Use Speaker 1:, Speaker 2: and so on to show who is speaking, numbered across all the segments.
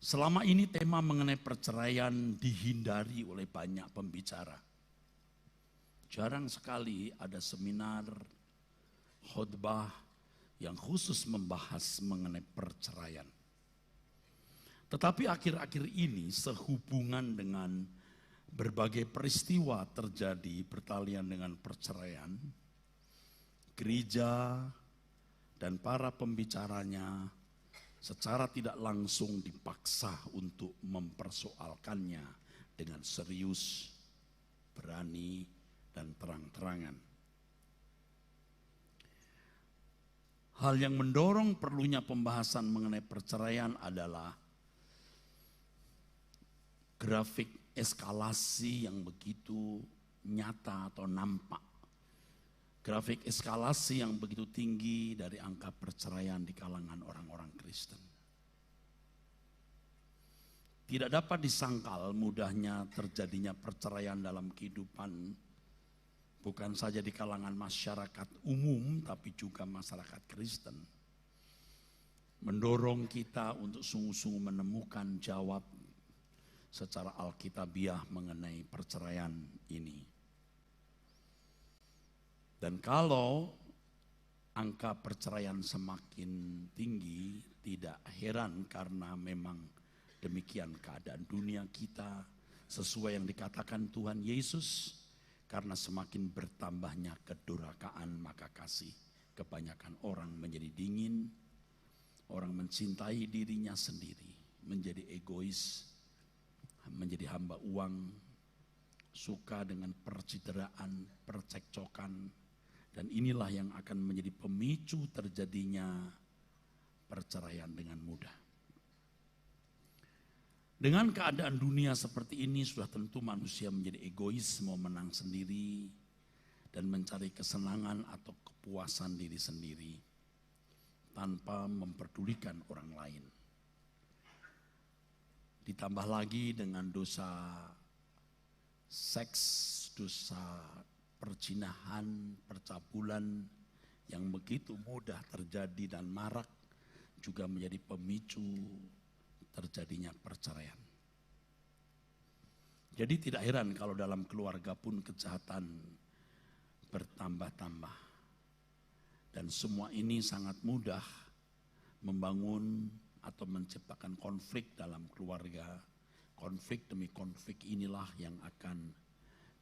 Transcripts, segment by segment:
Speaker 1: Selama ini tema mengenai perceraian dihindari oleh banyak pembicara. Jarang sekali ada seminar, khotbah yang khusus membahas mengenai perceraian. Tetapi akhir-akhir ini sehubungan dengan berbagai peristiwa terjadi bertalian dengan perceraian, gereja dan para pembicaranya secara tidak langsung dipaksa untuk mempersoalkannya dengan serius, berani, dan terang-terangan. Hal yang mendorong perlunya pembahasan mengenai perceraian adalah grafik eskalasi yang begitu nyata atau nampak. Grafik eskalasi yang begitu tinggi dari angka perceraian di kalangan orang-orang Kristen. Tidak dapat disangkal mudahnya terjadinya perceraian dalam kehidupan bukan saja di kalangan masyarakat umum tapi juga masyarakat Kristen. Mendorong kita untuk sungguh-sungguh menemukan jawab secara alkitabiah mengenai perceraian ini. Dan kalau angka perceraian semakin tinggi, tidak heran karena memang demikian keadaan dunia kita sesuai yang dikatakan Tuhan Yesus. Karena semakin bertambahnya kedurhakaan maka kasih kebanyakan orang menjadi dingin, orang mencintai dirinya sendiri, menjadi egois, menjadi hamba uang, suka dengan percideraan, percekcokan. Dan inilah yang akan menjadi pemicu terjadinya perceraian dengan mudah. Dengan keadaan dunia seperti ini sudah tentu manusia menjadi egois, mau menang sendiri dan mencari kesenangan atau kepuasan diri sendiri tanpa memperdulikan orang lain. Ditambah lagi dengan dosa seks, dosa perzinahan, percabulan yang begitu mudah terjadi dan marak juga menjadi pemicu terjadinya perceraian. Jadi tidak heran kalau dalam keluarga pun kejahatan bertambah-tambah. Dan semua ini sangat mudah membangun atau menciptakan konflik dalam keluarga. Konflik demi konflik inilah yang akan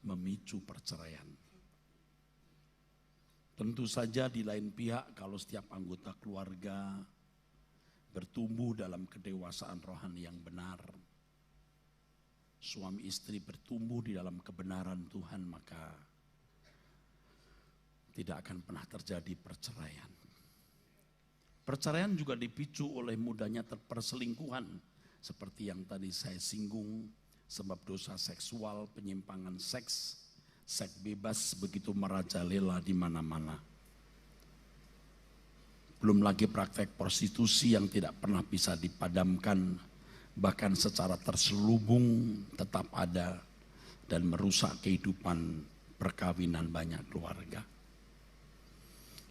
Speaker 1: memicu perceraian. Tentu saja di lain pihak kalau setiap anggota keluarga bertumbuh dalam kedewasaan rohani yang benar, suami istri bertumbuh di dalam kebenaran Tuhan, maka tidak akan pernah terjadi perceraian. Perceraian juga dipicu oleh mudahnya perselingkuhan, seperti yang tadi saya singgung, sebab dosa seksual, penyimpangan seks bebas begitu merajalela di mana-mana. Belum lagi praktek prostitusi yang tidak pernah bisa dipadamkan, bahkan secara terselubung tetap ada dan merusak kehidupan perkawinan banyak keluarga.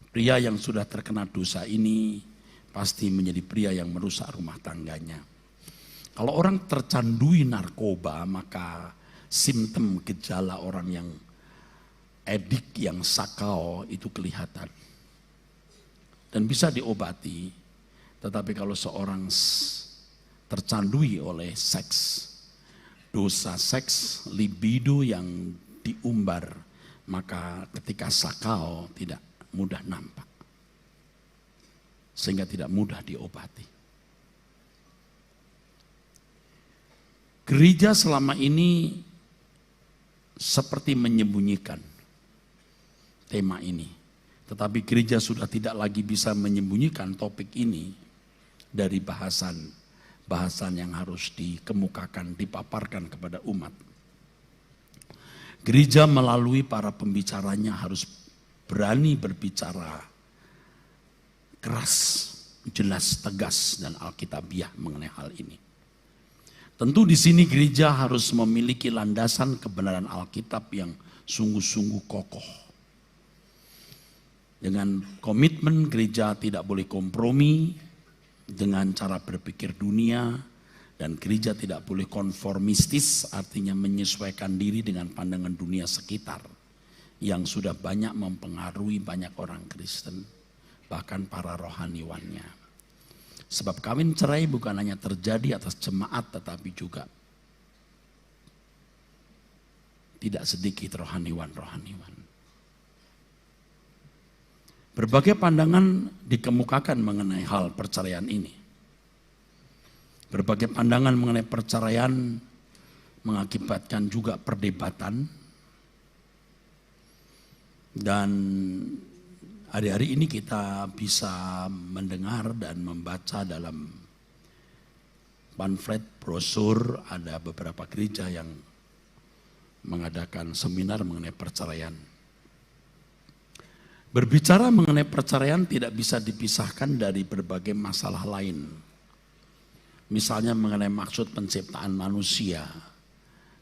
Speaker 1: Pria yang sudah terkena dosa ini pasti menjadi pria yang merusak rumah tangganya. Kalau orang tercandui narkoba, maka simptom gejala orang yang edik, yang sakau itu kelihatan. Dan bisa diobati. Tetapi kalau seorang tercandui oleh seks, dosa seks, libido yang diumbar, maka ketika sakau tidak mudah nampak. Sehingga tidak mudah diobati. Gereja selama ini seperti menyembunyikan tema ini. Tetapi gereja sudah tidak lagi bisa menyembunyikan topik ini dari bahasan yang harus dikemukakan, dipaparkan kepada umat. Gereja melalui para pembicaranya harus berani berbicara keras, jelas, tegas, dan alkitabiah mengenai hal ini. Tentu di sini gereja harus memiliki landasan kebenaran Alkitab yang sungguh-sungguh kokoh. Dengan komitmen gereja tidak boleh kompromi dengan cara berpikir dunia Dan gereja tidak boleh konformistis, artinya menyesuaikan diri dengan pandangan dunia sekitar yang sudah banyak mempengaruhi banyak orang Kristen, bahkan para rohaniwannya. Sebab kawin cerai bukan hanya terjadi atas jemaat, tetapi juga tidak sedikit rohaniwan-rohaniwan. Berbagai pandangan dikemukakan mengenai hal perceraian ini. Berbagai pandangan mengenai perceraian mengakibatkan juga perdebatan. Dan hari-hari ini kita bisa mendengar dan membaca dalam pamflet, brosur, ada beberapa gereja yang mengadakan seminar mengenai perceraian. Berbicara mengenai perceraian tidak bisa dipisahkan dari berbagai masalah lain. Misalnya mengenai maksud penciptaan manusia,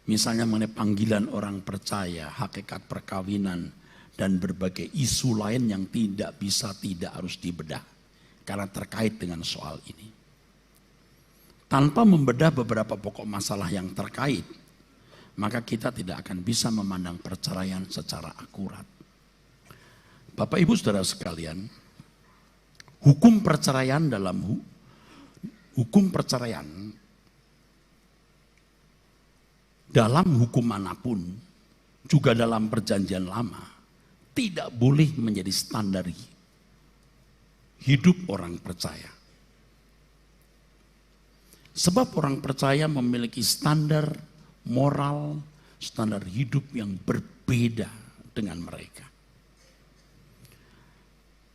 Speaker 1: misalnya mengenai panggilan orang percaya, hakikat perkawinan, dan berbagai isu lain yang tidak harus dibedah karena terkait dengan soal ini. Tanpa membedah beberapa pokok masalah yang terkait, maka kita tidak akan bisa memandang perceraian secara akurat. Bapak Ibu Saudara sekalian, hukum perceraian dalam hukum manapun, juga dalam perjanjian lama, tidak boleh menjadi standar hidup orang percaya. Sebab orang percaya memiliki standar moral, standar hidup yang berbeda dengan mereka.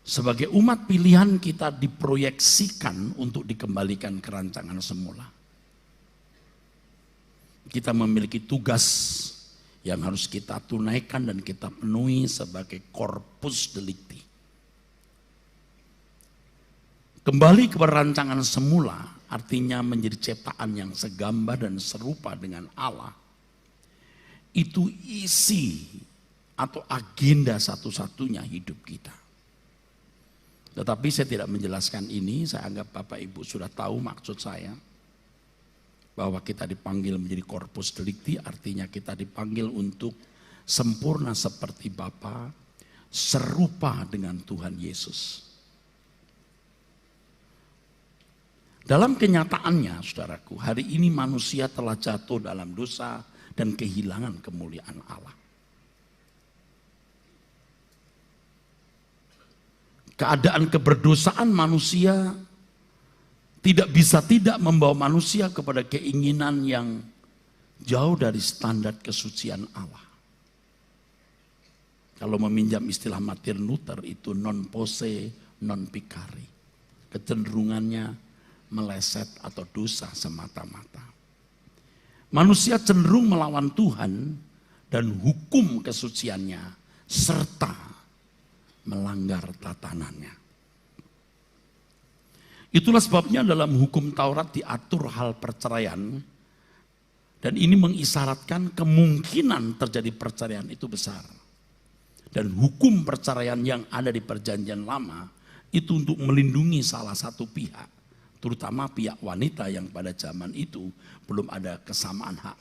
Speaker 1: Sebagai umat pilihan kita diproyeksikan untuk dikembalikan ke rancangan semula. Kita memiliki tugas yang harus kita tunaikan dan kita penuhi sebagai corpus delicti. Kembali ke rancangan semula artinya menjadi ciptaan yang segambar dan serupa dengan Allah. Itu isi atau agenda satu-satunya hidup kita. Tetapi saya tidak menjelaskan ini, saya anggap Bapak Ibu sudah tahu maksud saya. Bahwa kita dipanggil menjadi corpus delicti, artinya kita dipanggil untuk sempurna seperti Bapa, serupa dengan Tuhan Yesus. Dalam kenyataannya, saudaraku, hari ini manusia telah jatuh dalam dosa dan kehilangan kemuliaan Allah. Keadaan keberdosaan manusia tidak bisa tidak membawa manusia kepada keinginan yang jauh dari standar kesucian Allah. Kalau meminjam istilah Martin Luther itu non posse non picari. Kecenderungannya meleset atau dosa semata-mata. Manusia cenderung melawan Tuhan dan hukum kesuciannya serta melanggar tatanannya. Itulah sebabnya dalam hukum Taurat diatur hal perceraian dan ini mengisyaratkan kemungkinan terjadi perceraian itu besar. Dan hukum perceraian yang ada di perjanjian lama itu untuk melindungi salah satu pihak, terutama pihak wanita yang pada zaman itu belum ada kesamaan hak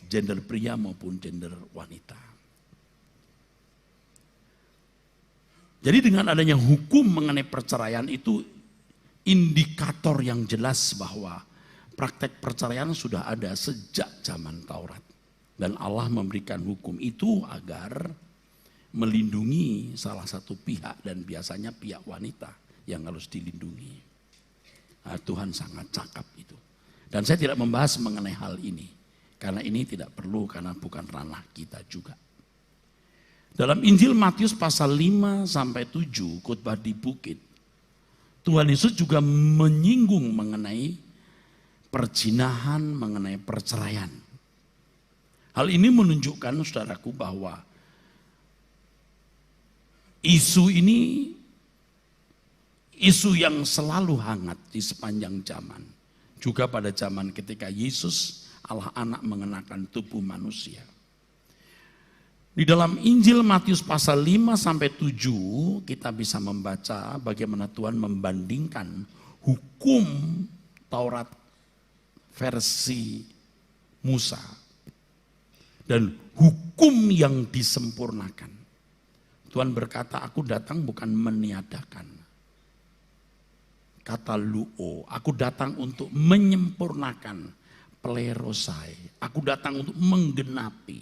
Speaker 1: gender pria maupun gender wanita. Jadi dengan adanya hukum mengenai perceraian itu indikator yang jelas bahwa praktek perceraian sudah ada sejak zaman Taurat. Dan Allah memberikan hukum itu agar melindungi salah satu pihak dan biasanya pihak wanita yang harus dilindungi. Nah, Tuhan sangat cakap itu. Dan saya tidak membahas mengenai hal ini. Karena ini tidak perlu karena bukan ranah kita juga. Dalam Injil Matius pasal 5 sampai 7 khotbah di bukit, Tuhan Yesus juga menyinggung mengenai perzinahan, mengenai perceraian. Hal ini menunjukkan saudaraku bahwa isu ini isu yang selalu hangat di sepanjang zaman. Juga pada zaman ketika Yesus Allah anak mengenakan tubuh manusia. Di dalam Injil Matius pasal 5 sampai 7 kita bisa membaca bagaimana Tuhan membandingkan hukum Taurat versi Musa dan hukum yang disempurnakan. Tuhan berkata, aku datang bukan meniadakan. Kata luo, aku datang untuk menyempurnakan, plerosai. Aku datang untuk menggenapi.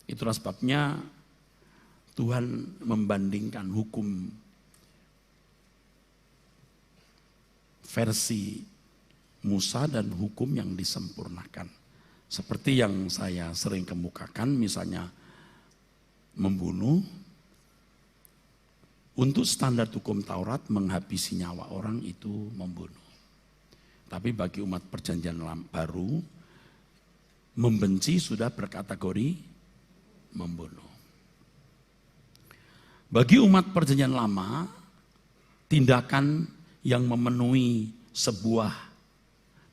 Speaker 1: Itulah sebabnya Tuhan membandingkan hukum versi Musa dan hukum yang disempurnakan. Seperti yang saya sering kemukakan, misalnya membunuh, untuk standar hukum Taurat menghabisi nyawa orang itu membunuh. Tapi bagi umat perjanjian baru, membenci sudah berkategori membunuh. Bagi umat perjanjian lama, tindakan yang memenuhi sebuah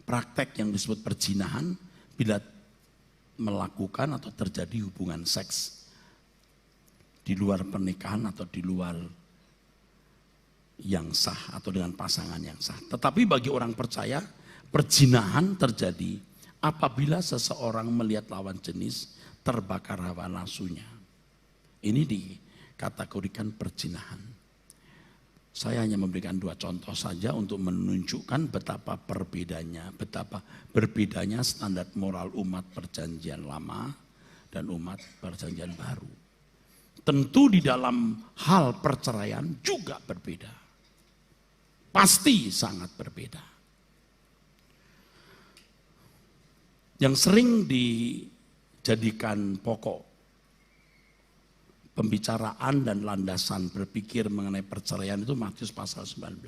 Speaker 1: praktek yang disebut perzinahan bila melakukan atau terjadi hubungan seks di luar pernikahan atau di luar yang sah atau dengan pasangan yang sah. Tetapi bagi orang percaya, perzinahan terjadi apabila seseorang melihat lawan jenis terbakar hawa nafsunya. Ini dikategorikan perzinahan. Saya hanya memberikan 2 contoh saja untuk menunjukkan betapa berbedanya standar moral umat perjanjian lama dan umat perjanjian baru. Tentu di dalam hal perceraian juga berbeda. Pasti sangat berbeda. Yang sering dijadikan pokok pembicaraan dan landasan berpikir mengenai perceraian itu Matius pasal 19.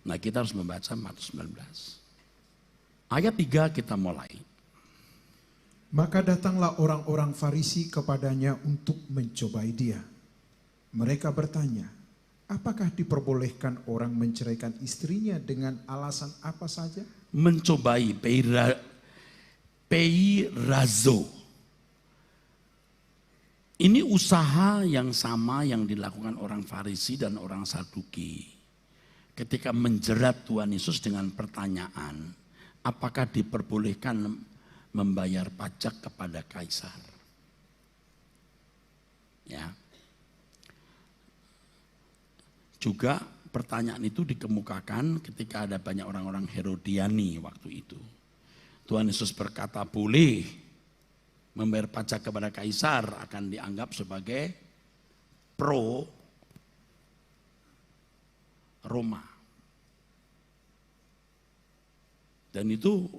Speaker 1: Nah, kita harus membaca Matius 19. Ayat 3 kita mulai.
Speaker 2: Maka datanglah orang-orang Farisi kepadanya untuk mencobai dia. Mereka bertanya, apakah diperbolehkan orang menceraikan istrinya dengan alasan apa saja?
Speaker 1: Mencobai, peirazo. Ini usaha yang sama yang dilakukan orang Farisi dan orang Saduki. Ketika menjerat Tuhan Yesus dengan pertanyaan, apakah diperbolehkan membayar pajak kepada kaisar? Ya. Juga pertanyaan itu dikemukakan ketika ada banyak orang-orang Herodiani waktu itu. Tuhan Yesus berkata boleh membayar pajak kepada kaisar, akan dianggap sebagai pro Roma. Dan itu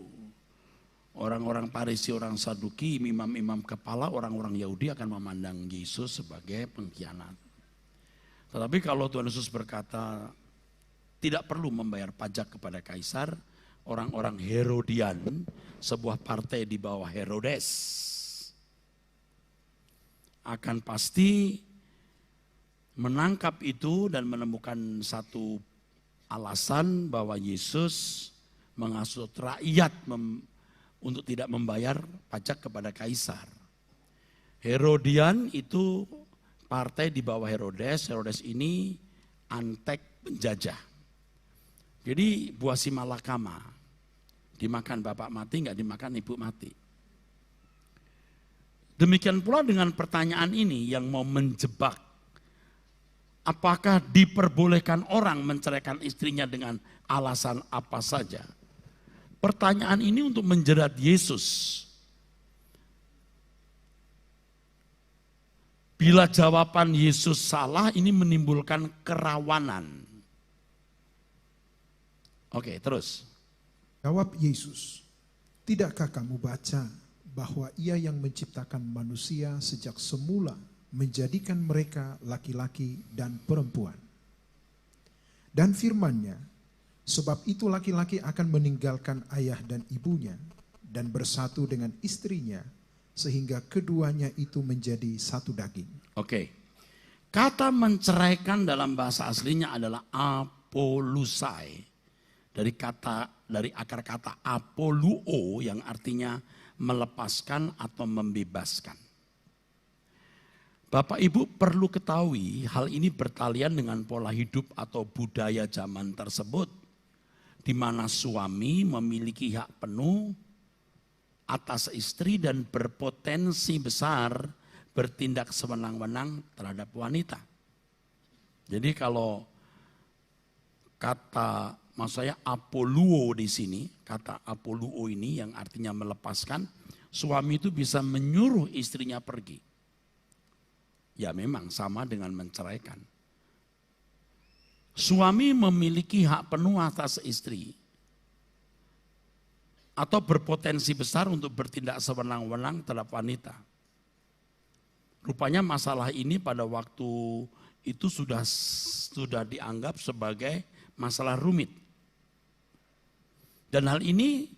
Speaker 1: orang-orang Farisi, orang Saduki, imam-imam kepala, orang-orang Yahudi akan memandang Yesus sebagai pengkhianat. Tetapi kalau Tuhan Yesus berkata tidak perlu membayar pajak kepada kaisar, orang-orang Herodian, sebuah partai di bawah Herodes, akan pasti menangkap itu dan menemukan satu alasan bahwa Yesus menghasut rakyat untuk tidak membayar pajak kepada kaisar. Herodian itu partai di bawah Herodes. Herodes ini antek penjajah. Jadi buah si malakama, dimakan bapak mati, nggak dimakan ibu mati. Demikian pula dengan pertanyaan ini yang mau menjebak. Apakah diperbolehkan orang menceraikan istrinya dengan alasan apa saja? Pertanyaan ini untuk menjerat Yesus. Bila jawaban Yesus salah, ini menimbulkan kerawanan. Oke, terus.
Speaker 2: Jawab Yesus, tidakkah kamu baca bahwa Ia yang menciptakan manusia sejak semula menjadikan mereka laki-laki dan perempuan? Dan firman-Nya, sebab itu laki-laki akan meninggalkan ayah dan ibunya dan bersatu dengan istrinya, sehingga keduanya itu menjadi satu daging.
Speaker 1: Oke. Kata menceraikan dalam bahasa aslinya adalah apolusai. Dari akar kata apoluo yang artinya melepaskan atau membebaskan. Bapak Ibu perlu ketahui hal ini bertalian dengan pola hidup atau budaya zaman tersebut, di mana suami memiliki hak penuh atas istri dan berpotensi besar bertindak sewenang-wenang terhadap wanita. Jadi kalau kata maksud saya apoluo di sini, kata apoluo ini yang artinya melepaskan, suami itu bisa menyuruh istrinya pergi. Ya memang sama dengan menceraikan. Suami memiliki hak penuh atas istri atau berpotensi besar untuk bertindak sewenang-wenang terhadap wanita. Rupanya masalah ini pada waktu itu sudah dianggap sebagai masalah rumit. Dan hal ini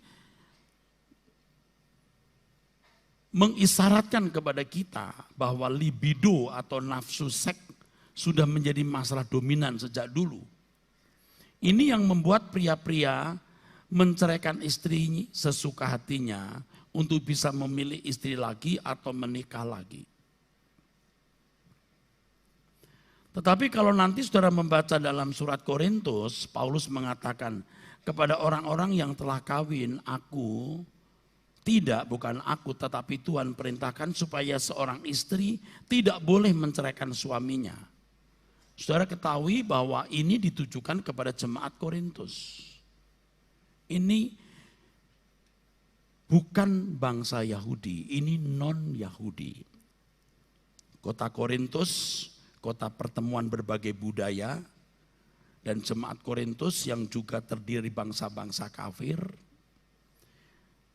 Speaker 1: mengisyaratkan kepada kita bahwa libido atau nafsu seks sudah menjadi masalah dominan sejak dulu. Ini yang membuat pria-pria menceraikan istri sesuka hatinya untuk bisa memilih istri lagi atau menikah lagi. Tetapi kalau nanti saudara membaca dalam surat Korintus, Paulus mengatakan kepada orang-orang yang telah kawin, bukan aku tetapi Tuhan perintahkan supaya seorang istri tidak boleh menceraikan suaminya. Saudara ketahui bahwa ini ditujukan kepada jemaat Korintus. Ini bukan bangsa Yahudi, ini non-Yahudi. Kota Korintus, kota pertemuan berbagai budaya, dan jemaat Korintus yang juga terdiri bangsa-bangsa kafir.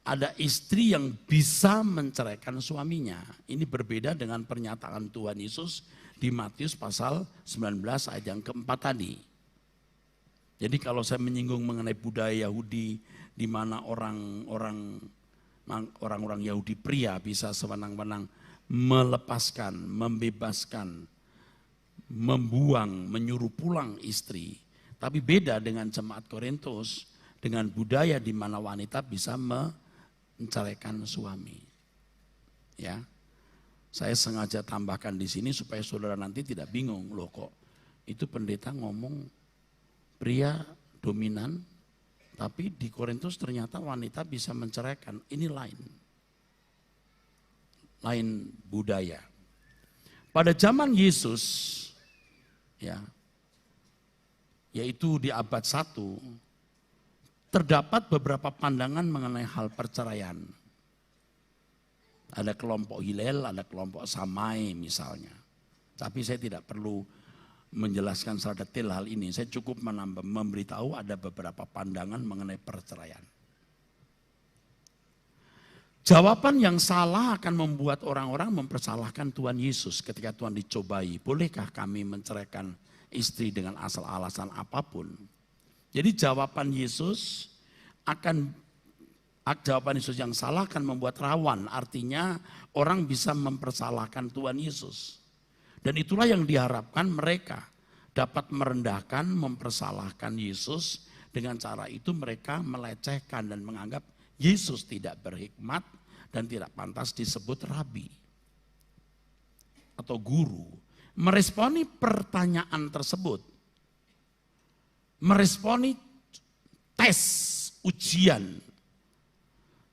Speaker 1: Ada istri yang bisa menceraikan suaminya. Ini berbeda dengan pernyataan Tuhan Yesus di Matius pasal 19 ayat yang keempat tadi. Jadi kalau saya menyinggung mengenai budaya Yahudi di mana orang-orang Yahudi pria bisa sewenang-wenang melepaskan, membebaskan, membuang, menyuruh pulang istri. Tapi beda dengan jemaat Korintus, dengan budaya di mana wanita bisa menceraikan suami. Ya, saya sengaja tambahkan di sini supaya saudara nanti tidak bingung, loh kok itu pendeta ngomong pria dominan, tapi di Korintus ternyata wanita bisa menceraikan. Ini lain budaya. Pada zaman Yesus, ya, yaitu di abad 1, terdapat beberapa pandangan mengenai hal perceraian. Ada kelompok Hillel, ada kelompok Shammai misalnya. Tapi saya tidak perlu menjelaskan secara detail hal ini. Saya cukup memberitahu ada beberapa pandangan mengenai perceraian. Jawaban yang salah akan membuat orang-orang mempersalahkan Tuhan Yesus ketika Tuhan dicobai. Bolehkah kami menceraikan istri dengan asal alasan apapun? Jadi jawaban Yesus yang salah akan membuat rawan. Artinya orang bisa mempersalahkan Tuhan Yesus. Dan itulah yang diharapkan mereka dapat merendahkan, mempersalahkan Yesus. Dengan cara itu mereka melecehkan dan menganggap Yesus tidak berhikmat dan tidak pantas disebut rabi atau guru. Meresponi pertanyaan tersebut, meresponi tes, ujian,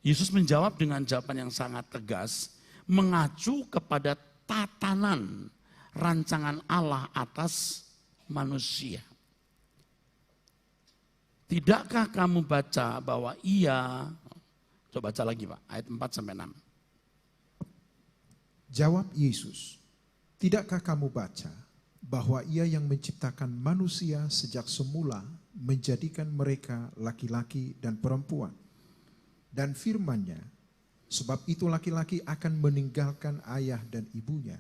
Speaker 1: Yesus menjawab dengan jawaban yang sangat tegas, mengacu kepada tatanan rancangan Allah atas manusia. Tidakkah kamu baca bahwa coba baca lagi Pak, ayat 4-6.
Speaker 2: Jawab Yesus, tidakkah kamu baca bahwa Ia yang menciptakan manusia sejak semula menjadikan mereka laki-laki dan perempuan. Dan firman-Nya, sebab itu laki-laki akan meninggalkan ayah dan ibunya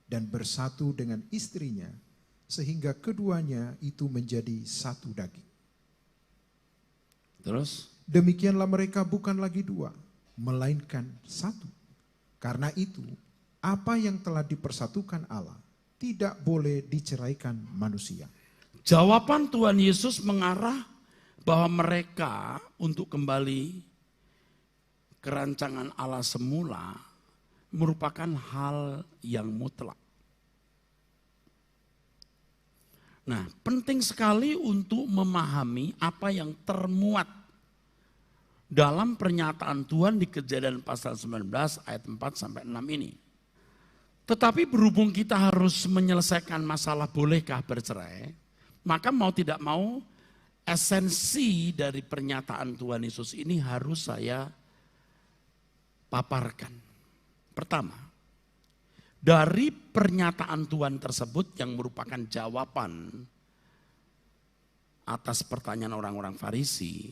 Speaker 2: dan bersatu dengan istrinya, sehingga keduanya itu menjadi satu daging.
Speaker 1: Terus?
Speaker 2: Demikianlah mereka bukan lagi dua, melainkan satu. Karena itu, apa yang telah dipersatukan Allah tidak boleh diceraikan manusia.
Speaker 1: Jawaban Tuhan Yesus mengarah bahwa mereka untuk kembali ke rancangan Allah semula merupakan hal yang mutlak. Nah, penting sekali untuk memahami apa yang termuat dalam pernyataan Tuhan di Kejadian pasal 19 ayat 4 sampai 6 ini. Tetapi berhubung kita harus menyelesaikan masalah bolehkah bercerai, maka mau tidak mau esensi dari pernyataan Tuhan Yesus ini harus saya paparkan. Pertama, dari pernyataan Tuhan tersebut yang merupakan jawaban atas pertanyaan orang-orang Farisi.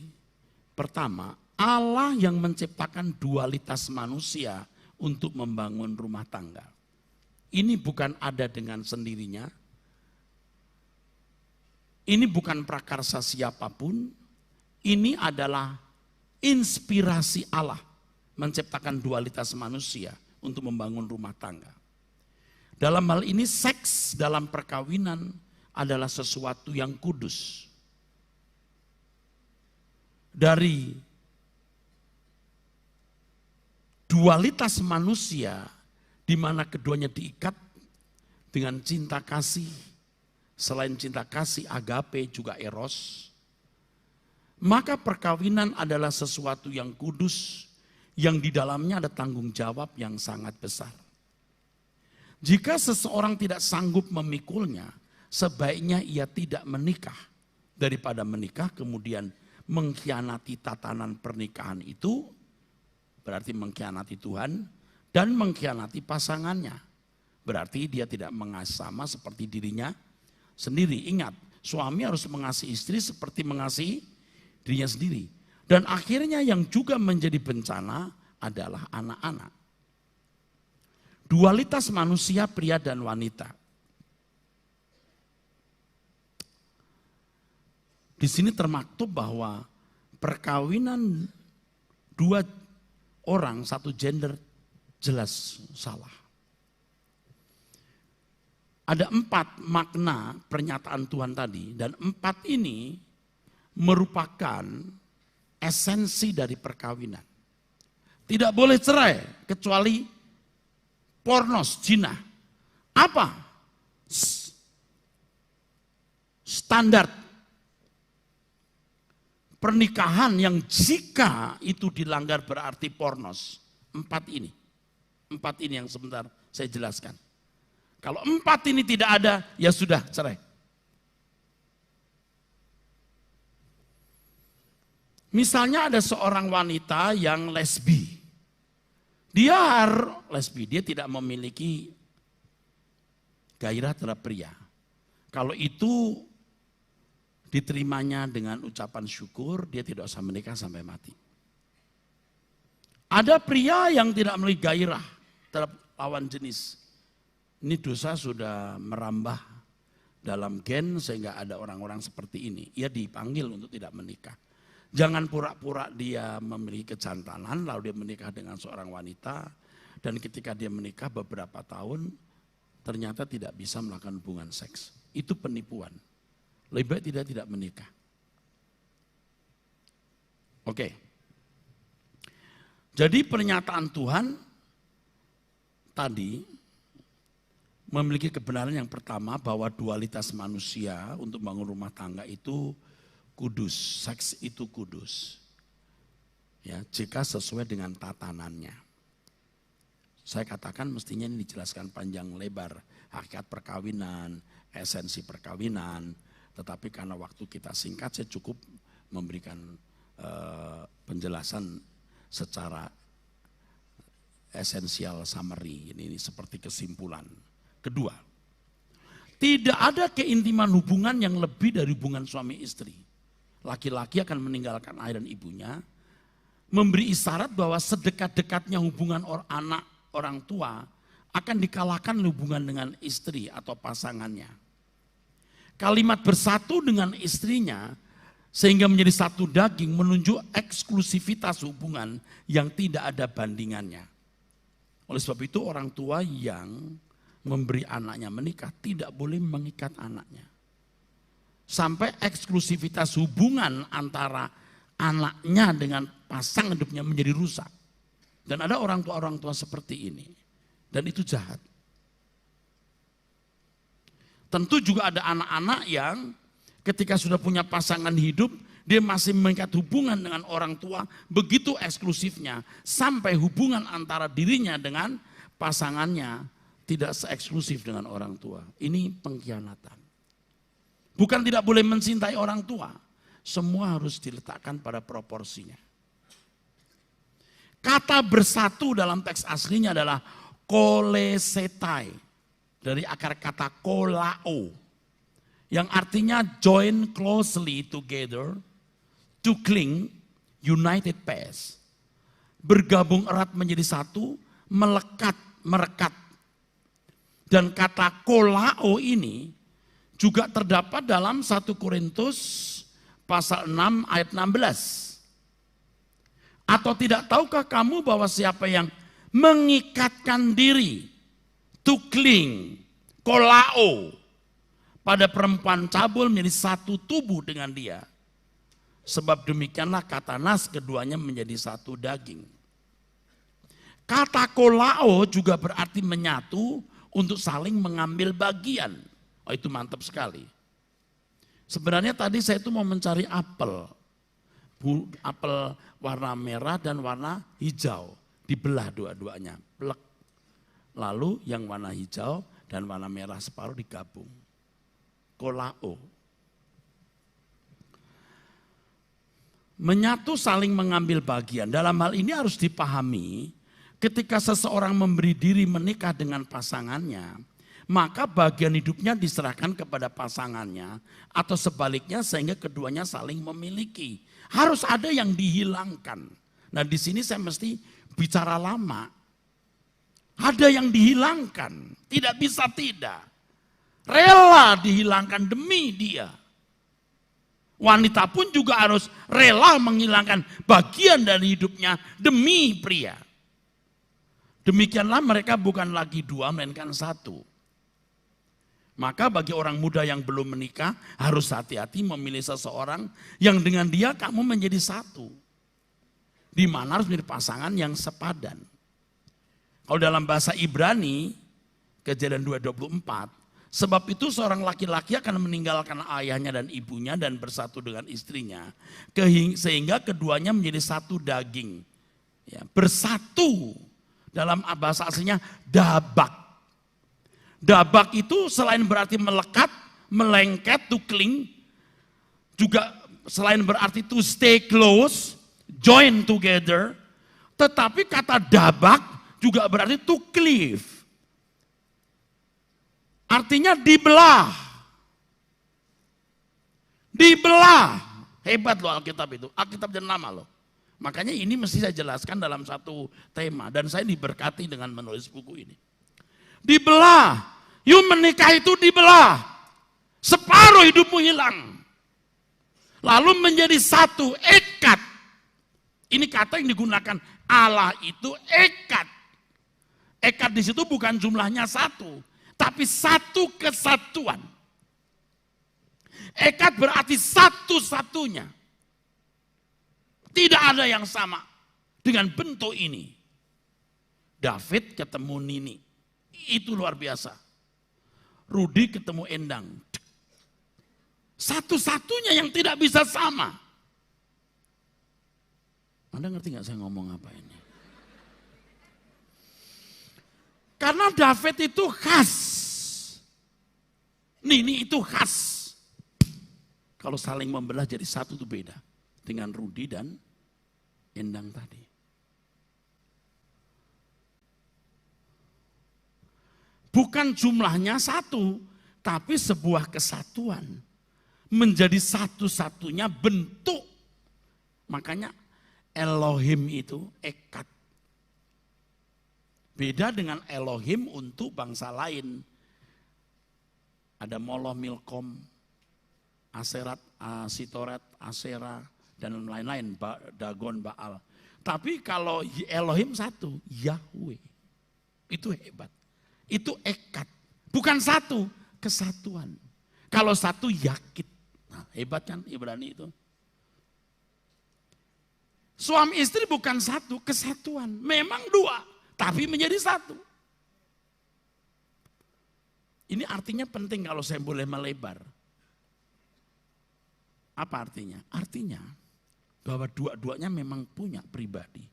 Speaker 1: Pertama, Allah yang menciptakan dualitas manusia untuk membangun rumah tangga. Ini bukan ada dengan sendirinya. Ini bukan prakarsa siapapun. Ini adalah inspirasi Allah menciptakan dualitas manusia untuk membangun rumah tangga. Dalam hal ini seks dalam perkawinan adalah sesuatu yang kudus. Dari dualitas manusia di mana keduanya diikat dengan cinta kasih, selain cinta kasih agape juga eros, maka perkawinan adalah sesuatu yang kudus yang di dalamnya ada tanggung jawab yang sangat besar. Jika seseorang tidak sanggup memikulnya, sebaiknya ia tidak menikah. Daripada menikah kemudian mengkhianati tatanan pernikahan itu, berarti mengkhianati Tuhan dan mengkhianati pasangannya. Berarti dia tidak mengasihi sama seperti dirinya sendiri. Ingat, suami harus mengasihi istri seperti mengasihi dirinya sendiri. Dan akhirnya yang juga menjadi bencana adalah anak-anak. Dualitas manusia pria dan wanita. Di sini termaktub bahwa perkawinan dua orang satu gender jelas salah. Ada 4 makna pernyataan Tuhan tadi dan 4 ini merupakan esensi dari perkawinan. Tidak boleh cerai kecuali pornos, zina. Apa standar pernikahan yang jika itu dilanggar berarti pornos? 4 ini. 4 ini yang sebentar saya jelaskan. Kalau 4 ini tidak ada, ya sudah cerai. Misalnya ada seorang wanita yang lesbi. Dia lesbi, dia tidak memiliki gairah terhadap pria. Kalau itu diterimanya dengan ucapan syukur, dia tidak usah menikah sampai mati. Ada pria yang tidak memiliki gairah terhadap lawan jenis. Ini dosa sudah merambah dalam gen sehingga ada orang-orang seperti ini. Ia dipanggil untuk tidak menikah. Jangan pura-pura dia memiliki kejantanan lalu dia menikah dengan seorang wanita dan ketika dia menikah beberapa tahun ternyata tidak bisa melakukan hubungan seks. Itu penipuan. Lebih baik tidak menikah. Oke. Jadi pernyataan Tuhan tadi memiliki kebenaran yang pertama bahwa dualitas manusia untuk bangun rumah tangga itu kudus, seks itu kudus. Ya, jika sesuai dengan tatanannya. Saya katakan mestinya ini dijelaskan panjang lebar, hakikat perkawinan, esensi perkawinan, tetapi karena waktu kita singkat saya cukup memberikan penjelasan secara esensial summary, ini seperti kesimpulan. Kedua, tidak ada keintiman hubungan yang lebih dari hubungan suami istri. Laki-laki akan meninggalkan ayah dan ibunya, memberi isyarat bahwa sedekat-dekatnya hubungan anak orang tua akan dikalahkan hubungan dengan istri atau pasangannya. Kalimat bersatu dengan istrinya sehingga menjadi satu daging menunjuk eksklusivitas hubungan yang tidak ada bandingannya. Oleh sebab itu orang tua yang memberi anaknya menikah tidak boleh mengikat anaknya. Sampai eksklusivitas hubungan antara anaknya dengan pasangan hidupnya menjadi rusak. Dan ada orang tua seperti ini. Dan itu jahat. Tentu juga ada anak-anak yang ketika sudah punya pasangan hidup, dia masih mengikat hubungan dengan orang tua begitu eksklusifnya. Sampai hubungan antara dirinya dengan pasangannya tidak seeksklusif dengan orang tua. Ini pengkhianatan. Bukan tidak boleh mencintai orang tua. Semua harus diletakkan pada proporsinya. Kata bersatu dalam teks aslinya adalah kolesetai. Dari akar kata kolao. Yang artinya join closely together, to cling, united pace. Bergabung erat menjadi satu, melekat, merekat. Dan kata kolao ini juga terdapat dalam 1 Korintus pasal 6 ayat 16. Atau tidak tahukah kamu bahwa siapa yang mengikatkan diri, to cling, kolao, pada perempuan cabul menjadi satu tubuh dengan dia. Sebab demikianlah kata nas keduanya menjadi satu daging. Kata kolao juga berarti menyatu untuk saling mengambil bagian. Oh, itu mantap sekali. Sebenarnya tadi saya itu mau mencari apel. Apel warna merah dan warna hijau. Dibelah dua-duanya. Plek. Lalu yang warna hijau dan warna merah separuh digabung. Kolao. Menyatu saling mengambil bagian. Dalam hal ini harus dipahami ketika seseorang memberi diri menikah dengan pasangannya, maka bagian hidupnya diserahkan kepada pasangannya atau sebaliknya sehingga keduanya saling memiliki. Harus ada yang dihilangkan. Nah, di sini saya mesti bicara lama. Ada yang dihilangkan, tidak bisa tidak. Rela dihilangkan demi dia. Wanita pun juga harus rela menghilangkan bagian dari hidupnya demi pria. Demikianlah mereka bukan lagi dua melainkan satu. Maka bagi orang muda yang belum menikah harus hati-hati memilih seseorang yang dengan dia kamu menjadi satu. Di mana harus menjadi pasangan yang sepadan. Kalau dalam bahasa Ibrani, Kejadian 2:24, sebab itu seorang laki-laki akan meninggalkan ayahnya dan ibunya dan bersatu dengan istrinya. Sehingga keduanya menjadi satu daging. Ya, bersatu dalam bahasa aslinya dabak. Dabak itu selain berarti melekat, melengket, to cling. Juga selain berarti to stay close, join together. Tetapi kata dabak juga berarti to cleave. Artinya dibelah. Dibelah. Hebat loh Alkitab itu. Alkitab dan lama loh. Makanya ini mesti saya jelaskan dalam satu tema. Dan saya diberkati dengan menulis buku ini. Dibelah. Yuk menikah itu dibelah. Separuh hidupmu hilang. Lalu menjadi satu, ekat. Ini kata yang digunakan Allah itu ekat. Ekat di situ bukan jumlahnya satu. Tapi satu kesatuan. Ekat berarti satu-satunya. Tidak ada yang sama dengan bentuk ini. David ketemu Nini. Itu luar biasa. Rudi ketemu Endang. Satu-satunya yang tidak bisa sama. Anda ngerti gak saya ngomong apa ini? Karena David itu khas. Nini itu khas. Kalau saling membelah jadi satu itu beda. Dengan Rudi dan Endang tadi. Bukan jumlahnya satu. Tapi sebuah kesatuan. Menjadi satu-satunya bentuk. Makanya Elohim itu ekat. Beda dengan Elohim untuk bangsa lain. Ada Moloch, Milkom, Aserat, Sitoret, Asera, dan lain-lain. Dagon, Baal. Tapi kalau Elohim satu, Yahweh. Itu hebat. Itu ekat. Bukan satu, kesatuan. Kalau satu, yakit. Nah, hebat kan Ibrani itu. Suami istri bukan satu, kesatuan. Memang dua. Tapi menjadi satu. Ini artinya penting kalau saya boleh melebar. Apa artinya? Artinya bahwa dua-duanya memang punya pribadi,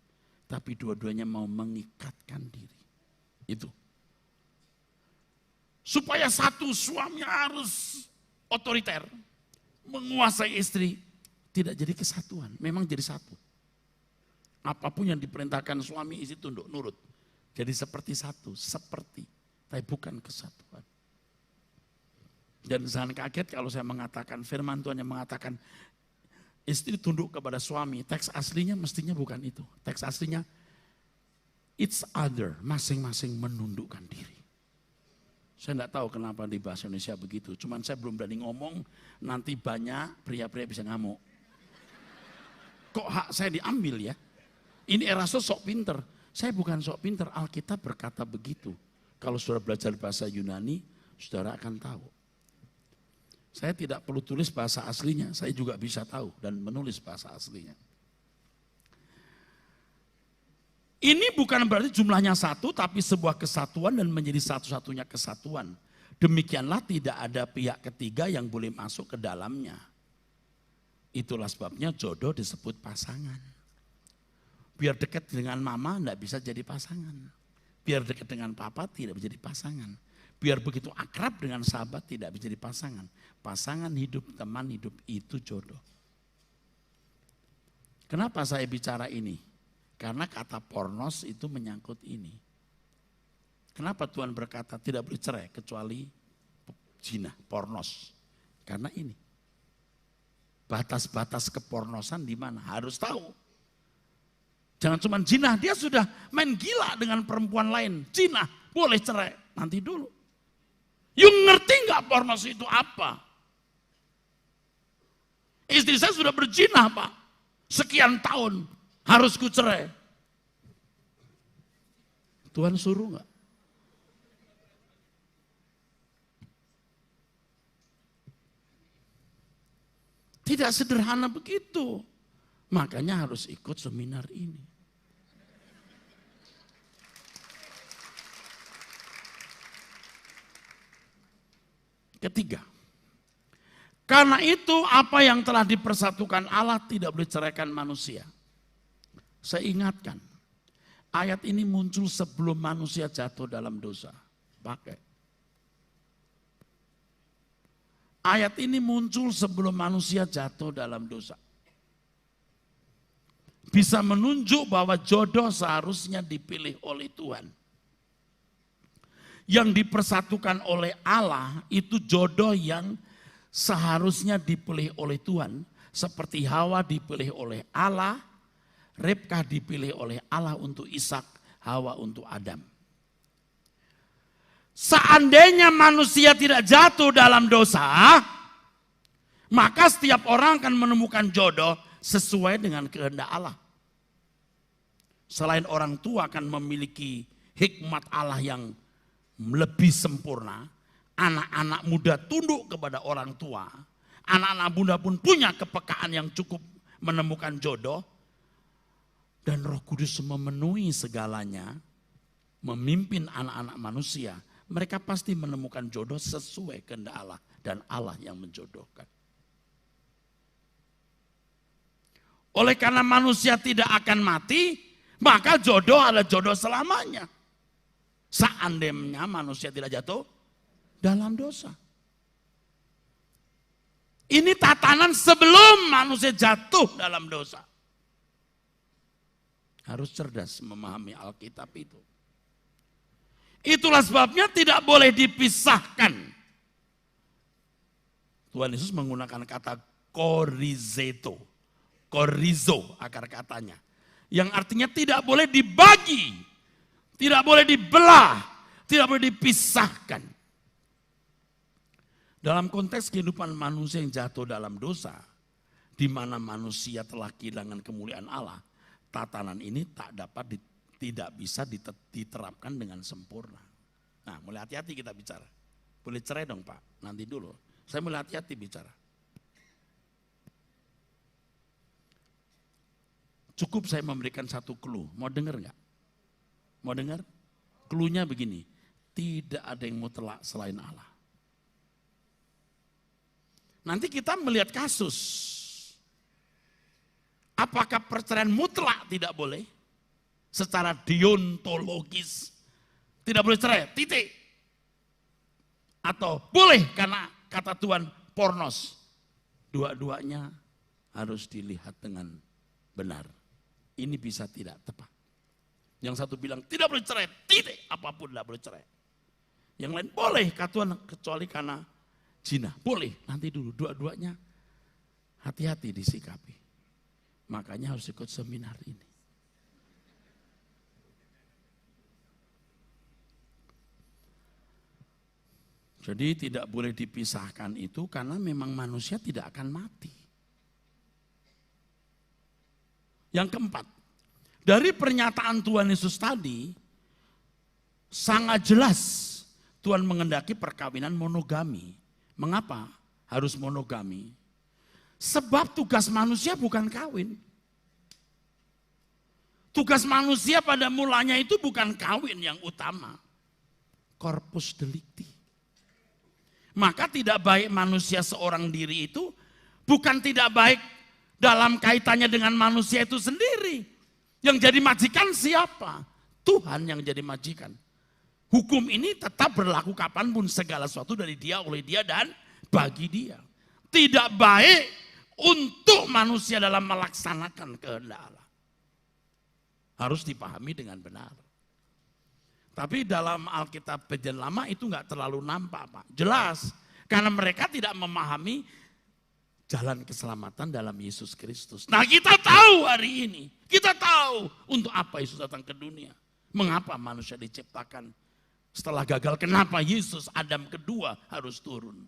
Speaker 1: tapi dua-duanya mau mengikatkan diri. Itu. Supaya satu suami harus otoriter, menguasai istri, tidak jadi kesatuan, memang jadi satu. Apapun yang diperintahkan suami, istri tunduk, nurut. Jadi seperti satu, tapi bukan kesatuan. Dan jangan kaget kalau saya mengatakan, firman Tuhan yang mengatakan, istri tunduk kepada suami, teks aslinya mestinya bukan itu. Teks aslinya, each other, masing-masing menundukkan diri. Saya enggak tahu kenapa di bahasa Indonesia begitu, cuman saya belum berani ngomong, nanti banyak pria-pria bisa ngamuk. Kok hak saya diambil ya? Ini Erastus sok pinter, saya bukan sok pinter, Alkitab berkata begitu. Kalau saudara belajar bahasa Yunani, saudara akan tahu. Saya tidak perlu tulis bahasa aslinya, saya juga bisa tahu dan menulis bahasa aslinya. Ini bukan berarti jumlahnya satu, tapi sebuah kesatuan dan menjadi satu-satunya kesatuan. Demikianlah tidak ada pihak ketiga yang boleh masuk ke dalamnya. Itulah sebabnya jodoh disebut pasangan. Biar dekat dengan mama tidak bisa jadi pasangan. Biar dekat dengan papa tidak bisa jadi pasangan. Biar begitu akrab dengan sahabat tidak bisa jadi pasangan. Pasangan hidup, teman hidup itu jodoh. Kenapa saya bicara ini? Karena kata pornos itu menyangkut ini. Kenapa Tuhan berkata tidak boleh cerai kecuali zina, pornos? Karena ini. Batas-batas kepornosan di mana? Harus tahu. Jangan cuma zina, dia sudah main gila dengan perempuan lain. Zina, boleh cerai. Nanti dulu. You ngerti nggak pornos itu apa? Istri saya sudah berzina Pak. Sekian tahun. Harus ku cerai. Tuhan suruh enggak? Tidak sederhana begitu. Makanya harus ikut seminar ini. Ketiga. Karena itu apa yang telah dipersatukan Allah tidak boleh ceraikan manusia. Saya ingatkan, ayat ini muncul sebelum manusia jatuh dalam dosa. Pakai. Ayat ini muncul sebelum manusia jatuh dalam dosa. Bisa menunjuk bahwa jodoh seharusnya dipilih oleh Tuhan. Yang dipersatukan oleh Allah itu jodoh yang seharusnya dipilih oleh Tuhan. Seperti Hawa dipilih oleh Allah. Ribkah dipilih oleh Allah untuk Ishak, Hawa untuk Adam. Seandainya manusia tidak jatuh dalam dosa, maka setiap orang akan menemukan jodoh sesuai dengan kehendak Allah. Selain orang tua akan memiliki hikmat Allah yang lebih sempurna, anak-anak muda tunduk kepada orang tua, anak-anak muda pun punya kepekaan yang cukup menemukan jodoh, dan Roh Kudus memenuhi segalanya, memimpin anak-anak manusia, mereka pasti menemukan jodoh sesuai kehendak Allah dan Allah yang menjodohkan. Oleh karena manusia tidak akan mati, maka jodoh adalah jodoh selamanya. Seandainya manusia tidak jatuh dalam dosa. Ini tatanan sebelum manusia jatuh dalam dosa. Harus cerdas memahami Alkitab itu. Itulah sebabnya tidak boleh dipisahkan. Tuhan Yesus menggunakan kata korizo akar katanya. Yang artinya tidak boleh dibagi, tidak boleh dibelah, tidak boleh dipisahkan. Dalam konteks kehidupan manusia yang jatuh dalam dosa, di mana manusia telah kehilangan kemuliaan Allah, tatanan ini tidak bisa diterapkan dengan sempurna. Nah, mulai hati-hati kita bicara. Boleh cerai dong Pak, nanti dulu. Saya mulai hati-hati bicara. Cukup saya memberikan satu clue, mau dengar nggak? Mau dengar? Clue-nya begini, tidak ada yang mutlak selain Allah. Nanti kita melihat kasus. Apakah perceraian mutlak tidak boleh? Secara deontologis tidak boleh cerai, titik. Atau boleh karena kata Tuhan pornos. Dua-duanya harus dilihat dengan benar. Ini bisa tidak tepat. Yang satu bilang tidak boleh cerai, titik, apapun tidak boleh cerai. Yang lain boleh kata Tuhan kecuali karena zina. Boleh, nanti dulu dua-duanya hati-hati disikapi. Makanya harus ikut seminar ini. Jadi tidak boleh dipisahkan itu karena memang manusia tidak akan mati. Yang keempat, dari pernyataan Tuhan Yesus tadi, sangat jelas Tuhan mengendaki perkawinan monogami. Mengapa harus monogami? Sebab tugas manusia bukan kawin. Tugas manusia pada mulanya itu bukan kawin yang utama. Corpus delicti. Maka tidak baik manusia seorang diri itu bukan tidak baik dalam kaitannya dengan manusia itu sendiri. Yang jadi majikan siapa? Tuhan yang jadi majikan. Hukum ini tetap berlaku kapanpun, segala sesuatu dari dia, oleh dia, dan bagi dia. Tidak baik untuk manusia dalam melaksanakan kehendak Allah. Harus dipahami dengan benar. Tapi dalam Alkitab Perjanjian Lama itu enggak terlalu nampak, Pak. Jelas, karena mereka tidak memahami jalan keselamatan dalam Yesus Kristus. Nah, kita tahu hari ini, kita tahu untuk apa Yesus datang ke dunia. Mengapa manusia diciptakan setelah gagal, kenapa Yesus Adam kedua harus turun.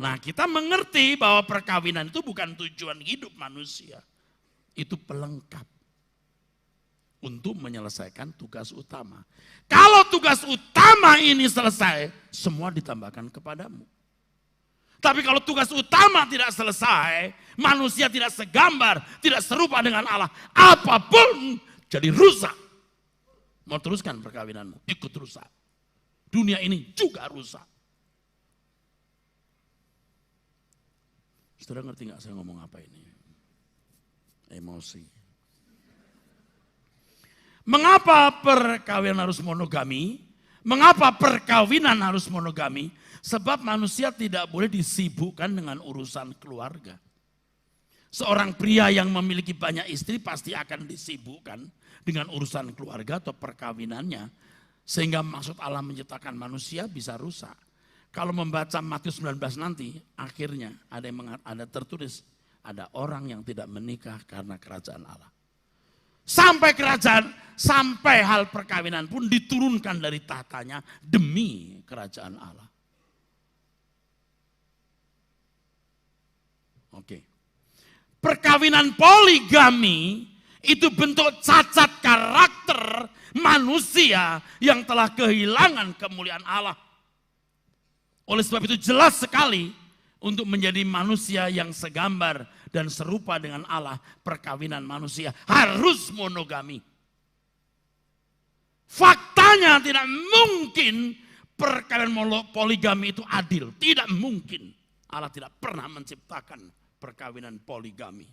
Speaker 1: Nah, kita mengerti bahwa perkawinan itu bukan tujuan hidup manusia. Itu pelengkap untuk menyelesaikan tugas utama. Kalau tugas utama ini selesai, semua ditambahkan kepadamu. Tapi kalau tugas utama tidak selesai, manusia tidak segambar, tidak serupa dengan Allah, apapun jadi rusak. Mau teruskan perkawinanmu, ikut rusak. Dunia ini juga rusak. Saudara ngerti gak saya ngomong apa ini? Emosi. Mengapa perkawinan harus monogami? Mengapa perkawinan harus monogami? Sebab manusia tidak boleh disibukkan dengan urusan keluarga. Seorang pria yang memiliki banyak istri pasti akan disibukkan dengan urusan keluarga atau perkawinannya. Sehingga maksud Allah menciptakan manusia bisa rusak. Kalau membaca Matius 19 nanti, akhirnya ada tertulis, ada orang yang tidak menikah karena kerajaan Allah. Sampai hal perkawinan pun diturunkan dari tahtanya demi kerajaan Allah. Oke. Perkawinan poligami itu bentuk cacat karakter manusia yang telah kehilangan kemuliaan Allah. Oleh sebab itu jelas sekali untuk menjadi manusia yang segambar dan serupa dengan Allah, perkawinan manusia harus monogami. Faktanya tidak mungkin perkawinan poligami itu adil. Tidak mungkin. Allah tidak pernah menciptakan perkawinan poligami.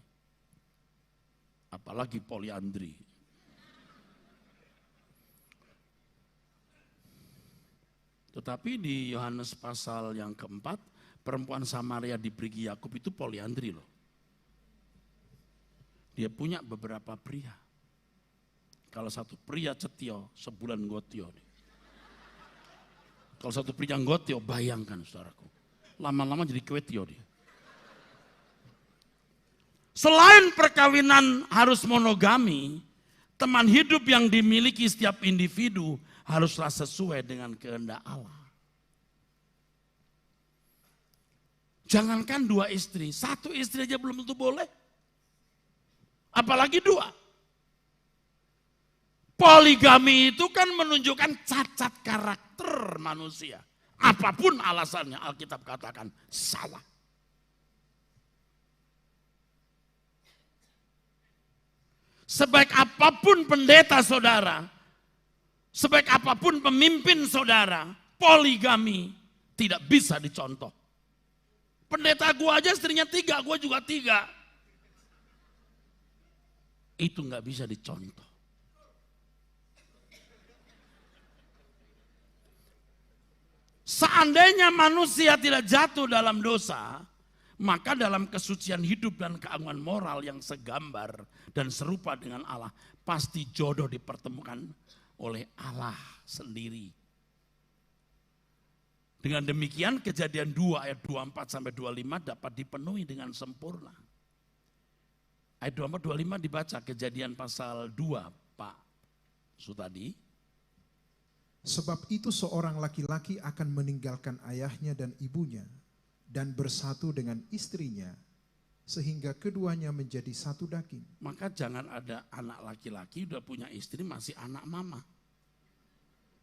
Speaker 1: Apalagi poliandri. Tetapi di Yohanes pasal yang keempat, perempuan Samaria di Perigi Yakub itu poliandri loh. Dia punya beberapa pria. Kalau satu pria cetio, sebulan gotio. Kalau satu pria gotio, bayangkan saudaraku. Lama-lama jadi kwetio dia. Selain perkawinan harus monogami, teman hidup yang dimiliki setiap individu haruslah sesuai dengan kehendak Allah. Jangankan 2 istri, 1 istri aja belum tentu boleh. Apalagi 2. Poligami itu kan menunjukkan cacat karakter manusia. Apapun alasannya, Alkitab katakan salah. Sebaik apapun pendeta saudara, sebaik apapun pemimpin saudara, poligami tidak bisa dicontoh. Pendeta gua aja istrinya 3, gua juga 3. Itu nggak bisa dicontoh. Seandainya manusia tidak jatuh dalam dosa, maka dalam kesucian hidup dan keagungan moral yang segambar dan serupa dengan Allah, pasti jodoh dipertemukan oleh Allah sendiri. Dengan demikian Kejadian 2 ayat 24 sampai 25 dapat dipenuhi dengan sempurna. Ayat 24-25 dibaca Kejadian pasal 2 Pak Sutadi.
Speaker 2: Sebab itu seorang laki-laki akan meninggalkan ayahnya dan ibunya dan bersatu dengan istrinya sehingga keduanya menjadi satu daging.
Speaker 1: Maka jangan ada anak laki-laki udah punya istri masih anak mama.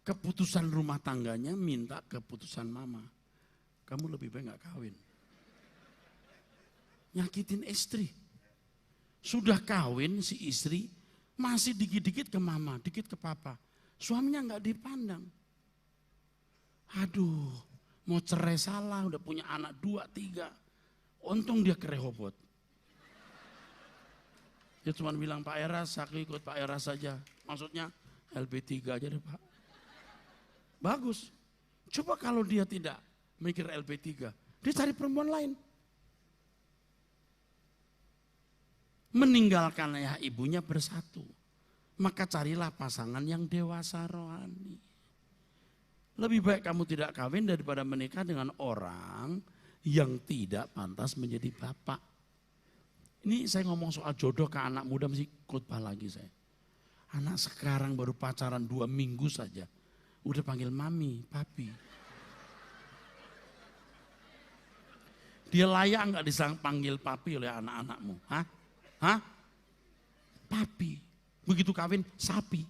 Speaker 1: Keputusan rumah tangganya minta keputusan mama. Kamu lebih baik gak kawin. Nyakitin istri. Sudah kawin si istri masih dikit-dikit ke mama, dikit ke papa. Suaminya gak dipandang. Aduh, mau cerai salah, udah punya anak 2, 3. Untung dia ke Rehoboth. Dia cuma bilang, Pak Eras, aku ikut Pak Eras saja. Maksudnya LP3 aja deh Pak. Bagus. Coba kalau dia tidak mikir LP3, dia cari perempuan lain. Meninggalkan ayah ibunya bersatu. Maka carilah pasangan yang dewasa rohani. Lebih baik kamu tidak kawin daripada menikah dengan orang yang tidak pantas menjadi bapak. Ini saya ngomong soal jodoh ke anak muda, mesti khotbah lagi saya. Anak sekarang baru pacaran 2 minggu saja. Udah panggil mami, papi. Dia layak nggak disang panggil papi oleh anak-anakmu? Hah? Hah? Papi. Begitu kawin, sapi.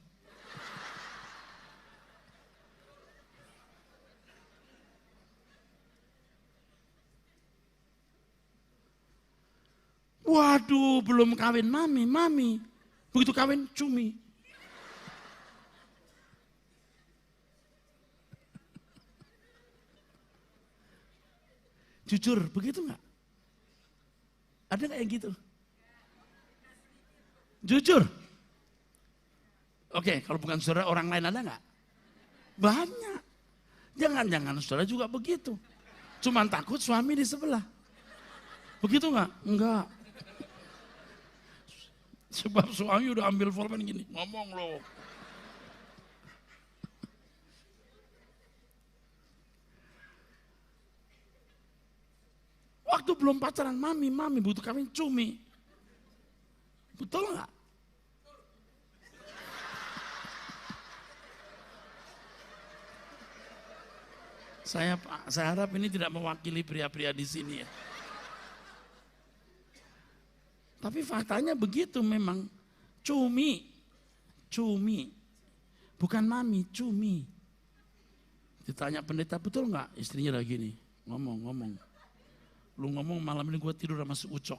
Speaker 1: Waduh, belum kawin mami, mami. Begitu kawin, cumi. Jujur, begitu nggak? Ada nggak yang gitu? Jujur. Oke, kalau bukan saudara orang lain ada nggak? Banyak. Jangan-jangan saudara juga begitu. Cuman takut suami di sebelah. Begitu nggak? Enggak. Sebab suami udah ambil pulpen gini, ngomong loh. Waktu belum pacaran, mami butuh kawin cumi. Betul nggak? Saya harap ini tidak mewakili pria-pria di sini ya. Tapi faktanya begitu memang. Cumi. Bukan mami, cumi. Ditanya pendeta, betul nggak istrinya lagi nih? Ngomong. Lu ngomong malam ini gue tidur sama si Ucok.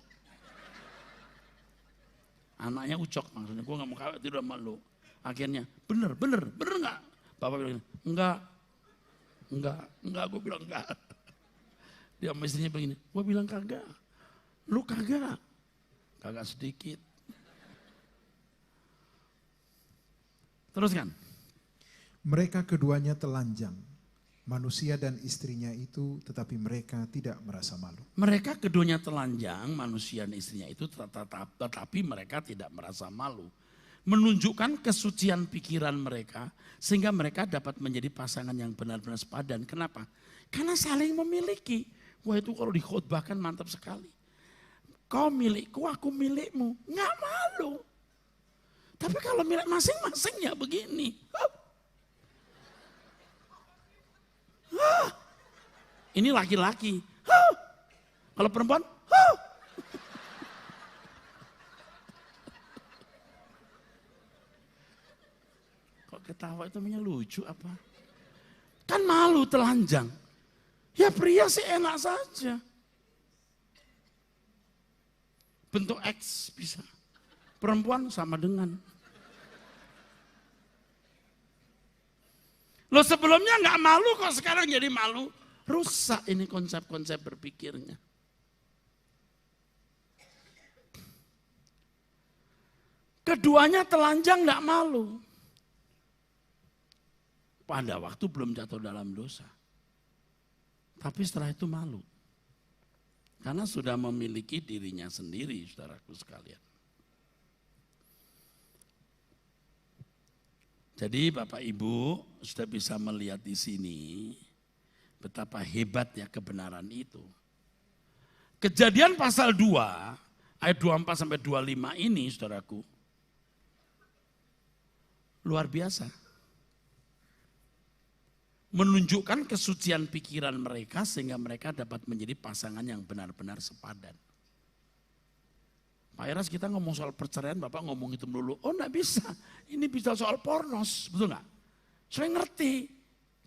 Speaker 1: Anaknya Ucok maksudnya, gue gak mau kawin tidur sama lu. Akhirnya, bener nggak? Bapak bilang, enggak, gue bilang enggak. Dia sama istrinya begini, gue bilang kagak. Lu kagak sedikit. Teruskan.
Speaker 2: Mereka keduanya telanjang, manusia dan istrinya itu, tetapi mereka tidak merasa malu.
Speaker 1: Mereka keduanya telanjang, manusia dan istrinya itu, tetapi mereka tidak merasa malu. Menunjukkan kesucian pikiran mereka, sehingga mereka dapat menjadi pasangan yang benar-benar sepadan. Kenapa? Karena saling memiliki. Wah, itu kalau dikhotbahkan mantap sekali. Kau milikku, aku milikmu. Nggak malu. Tapi kalau milik masing-masing ya begini. Ini laki-laki. Kalau perempuan, kok ketawa itu namanya lucu apa? Kan malu telanjang. Ya pria sih enak saja. Bentuk X bisa. Perempuan sama dengan. Lo sebelumnya nggak malu kok sekarang jadi malu. Rusak ini konsep-konsep berpikirnya. Keduanya telanjang gak malu. Pada waktu belum jatuh dalam dosa. Tapi setelah itu malu. Karena sudah memiliki dirinya sendiri, saudaraku sekalian. Jadi Bapak Ibu sudah bisa melihat di sini betapa hebatnya kebenaran itu. Kejadian pasal 2 ayat 24 sampai 25 ini saudaraku luar biasa. Menunjukkan kesucian pikiran mereka sehingga mereka dapat menjadi pasangan yang benar-benar sepadan. Pak Eras, kita ngomong soal perceraian, Bapak ngomong itu dulu. Oh enggak bisa, ini bisa soal pornos, betul enggak? Saya ngerti,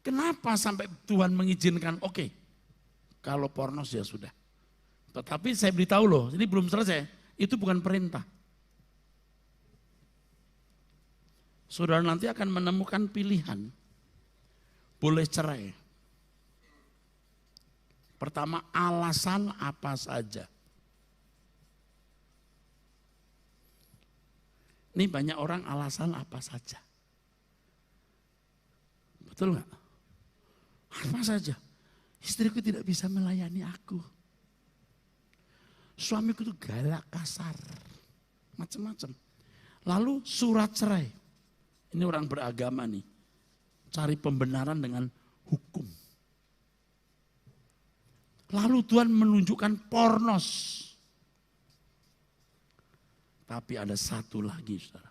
Speaker 1: kenapa sampai Tuhan mengizinkan, oke, kalau pornos ya sudah. Tetapi saya beritahu loh, ini belum selesai, itu bukan perintah. Saudara nanti akan menemukan pilihan, boleh cerai. Pertama, alasan apa saja. Ini banyak orang alasan apa saja. Betul nggak? Apa saja. Istriku tidak bisa melayani aku. Suamiku itu galak, kasar. Macam-macam. Lalu surat cerai. Ini orang beragama nih. Cari pembenaran dengan hukum. Lalu Tuhan menunjukkan pornos. Tapi ada satu lagi, saudara.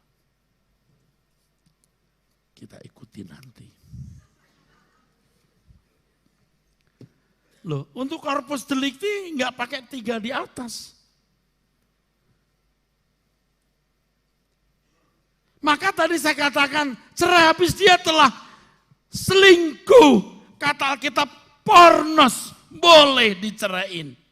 Speaker 1: Kita ikuti nanti. Loh, untuk corpus delicti nggak pakai 3 di atas. Maka tadi saya katakan, cerai habis dia telah selingkuh. Kata Alkitab, pornos boleh diceraiin.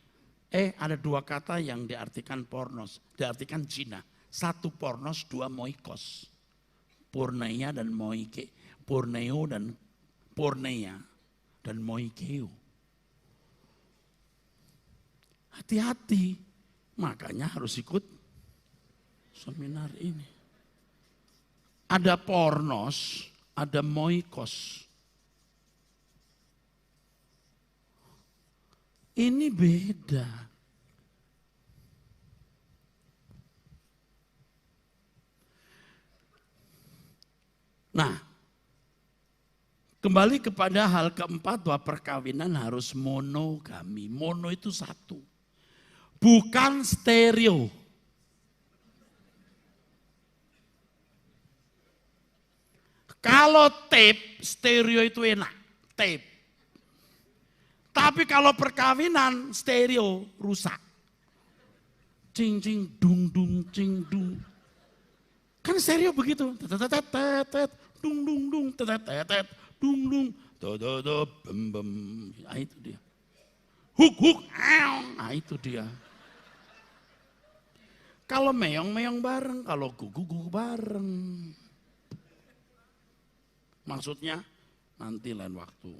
Speaker 1: Ada 2 kata yang diartikan pornos, diartikan zina. 1 pornos, 2 moikos. Porneia dan moike, porneo dan porneia dan moikeo. Hati-hati, makanya harus ikut seminar ini. Ada pornos, ada moikos. Ini beda. Nah, kembali kepada hal keempat bahwa perkawinan harus monogami. Mono itu 1. Bukan stereo. Kalau tape, stereo itu enak. Tape. Tapi kalau perkawinan, stereo rusak. Cing cing dung dung cing dung. Kan stereo begitu. Tetetetetet, dung dung dung, tetetetet, dung dung, dododo, bem bem. Nah itu dia. Huk huk, nah itu dia. Kalau meong-meong bareng, kalau gugu-gugu bareng. Maksudnya nanti lain waktu.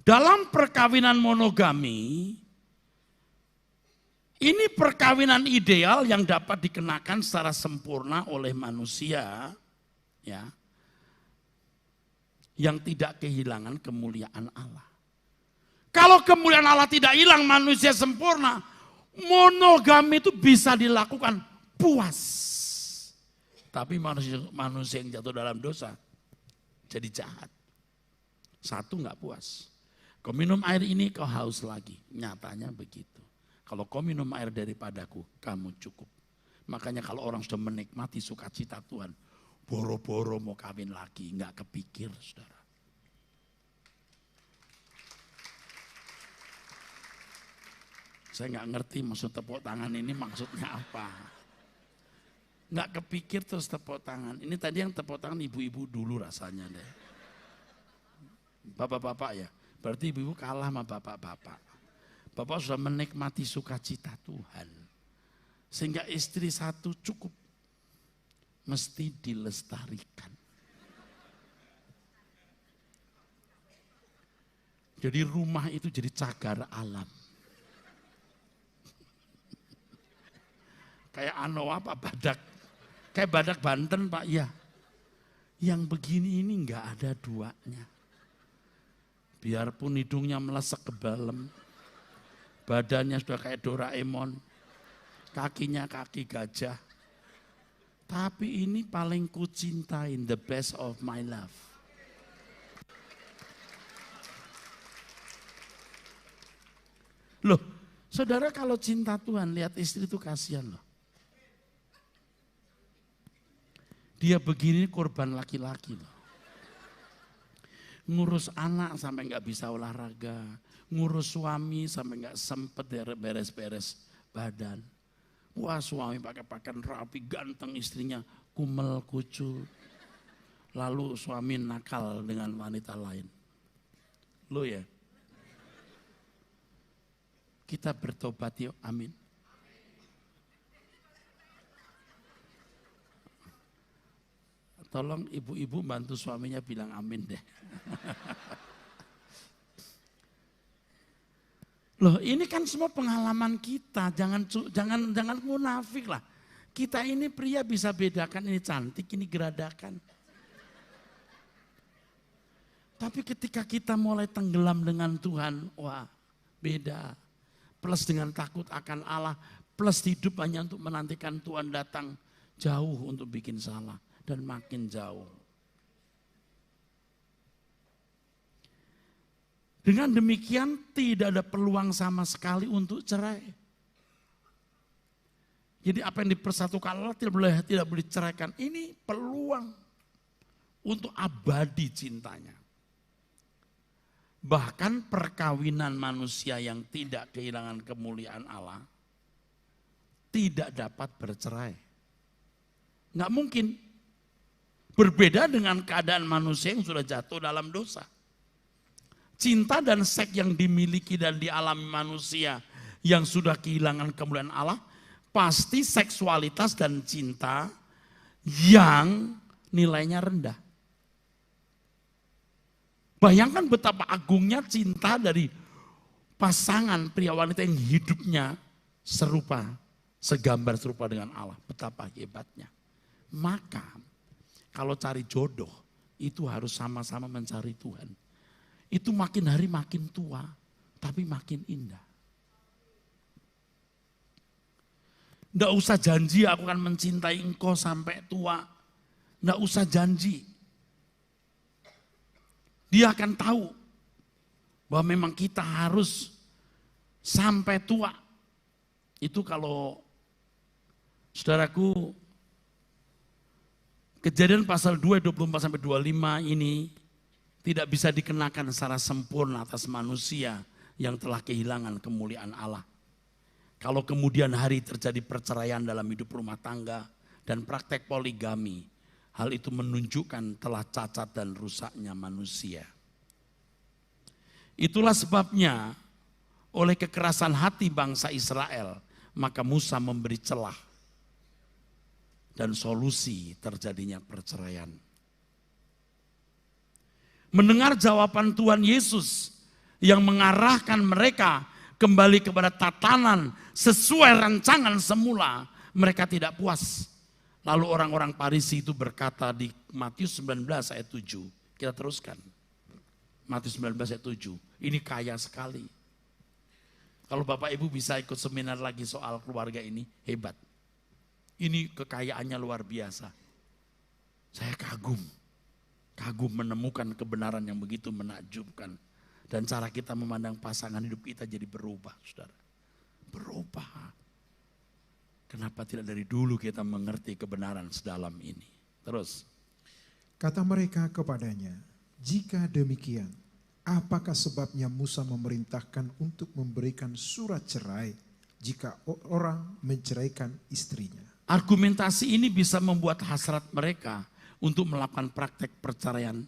Speaker 1: Dalam perkawinan monogami, ini perkawinan ideal yang dapat dikenakan secara sempurna oleh manusia, ya, yang tidak kehilangan kemuliaan Allah. Kalau kemuliaan Allah tidak hilang, manusia sempurna, monogami itu bisa dilakukan puas. Tapi manusia yang jatuh dalam dosa jadi jahat. 1 nggak puas. Kau minum air ini kau haus lagi. Nyatanya begitu. Kalau kau minum air daripadaku, kamu cukup. Makanya kalau orang sudah menikmati sukacita Tuhan, boro-boro mau kawin lagi, nggak kepikir, saudara. Saya nggak ngerti maksud tepuk tangan ini maksudnya apa. Nggak kepikir terus tepuk tangan. Ini tadi yang tepuk tangan ibu-ibu dulu rasanya deh. Bapak-bapak ya. Berarti ibu-ibu kalah sama bapak-bapak. Bapak sudah menikmati sukacita Tuhan. Sehingga istri 1 cukup. mesti dilestarikan. Jadi rumah itu jadi cagar alam. Kayak apa badak. Kayak badak Banten Pak, ya. Yang begini ini enggak ada duanya. Biarpun hidungnya melesek ke dalam. Badannya sudah kayak Doraemon. Kakinya kaki gajah. Tapi ini paling ku cintain, the best of my love. Loh, saudara kalau cinta Tuhan, lihat istri itu kasihan loh. Dia begini korban laki-laki loh. Ngurus anak sampai nggak bisa olahraga. Ngurus suami sampai nggak sempet beres-beres badan. Wah, suami pakai pakaian rapi, ganteng, istrinya kumel kucu. Lalu suami nakal dengan wanita lain. Lo ya. Kita bertobat yuk, amin. Tolong ibu-ibu bantu suaminya bilang amin deh. Loh, ini kan semua pengalaman kita, jangan munafik lah. Kita ini pria bisa bedakan ini cantik, ini geradakan. Tapi ketika kita mulai tenggelam dengan Tuhan, wah beda. Plus dengan takut akan Allah, plus hidup hanya untuk menantikan Tuhan datang, jauh untuk bikin salah dan makin jauh. Dengan demikian tidak ada peluang sama sekali untuk cerai. Jadi apa yang dipersatukan Allah tidak boleh diceraikan. Ini peluang untuk abadi cintanya. Bahkan perkawinan manusia yang tidak kehilangan kemuliaan Allah tidak dapat bercerai. Nggak mungkin. Berbeda dengan keadaan manusia yang sudah jatuh dalam dosa. Cinta dan seks yang dimiliki dan dialami manusia yang sudah kehilangan kemuliaan Allah, pasti seksualitas dan cinta yang nilainya rendah. Bayangkan betapa agungnya cinta dari pasangan pria wanita yang hidupnya segambar serupa dengan Allah. Betapa hebatnya. Maka kalau cari jodoh itu harus sama-sama mencari Tuhan. Itu makin hari makin tua, tapi makin indah. Nggak usah janji aku akan mencintai engkau sampai tua. Nggak usah janji. Dia akan tahu bahwa memang kita harus sampai tua. Itu kalau saudaraku, Kejadian pasal 2, 24-25 ini tidak bisa dikenakan secara sempurna atas manusia yang telah kehilangan kemuliaan Allah. Kalau kemudian hari terjadi perceraian dalam hidup rumah tangga dan praktek poligami, hal itu menunjukkan telah cacat dan rusaknya manusia. Itulah sebabnya oleh kekerasan hati bangsa Israel, maka Musa memberi celah dan solusi terjadinya perceraian. Mendengar jawaban Tuhan Yesus yang mengarahkan mereka kembali kepada tatanan sesuai rancangan semula, mereka tidak puas. Lalu orang-orang Farisi itu berkata di Matius 19 ayat 7. Kita teruskan. Matius 19 ayat 7. Ini kaya sekali. Kalau Bapak Ibu bisa ikut seminar lagi soal keluarga ini, hebat. Ini kekayaannya luar biasa. Saya kagum menemukan kebenaran yang begitu menakjubkan. Dan cara kita memandang pasangan hidup kita jadi berubah, saudara. Berubah. Kenapa tidak dari dulu kita mengerti kebenaran sedalam ini? Terus.
Speaker 2: Kata mereka kepadanya, jika demikian, apakah sebabnya Musa memerintahkan untuk memberikan surat cerai jika orang menceraikan istrinya?
Speaker 1: Argumentasi ini bisa membuat hasrat mereka untuk melakukan praktek perceraian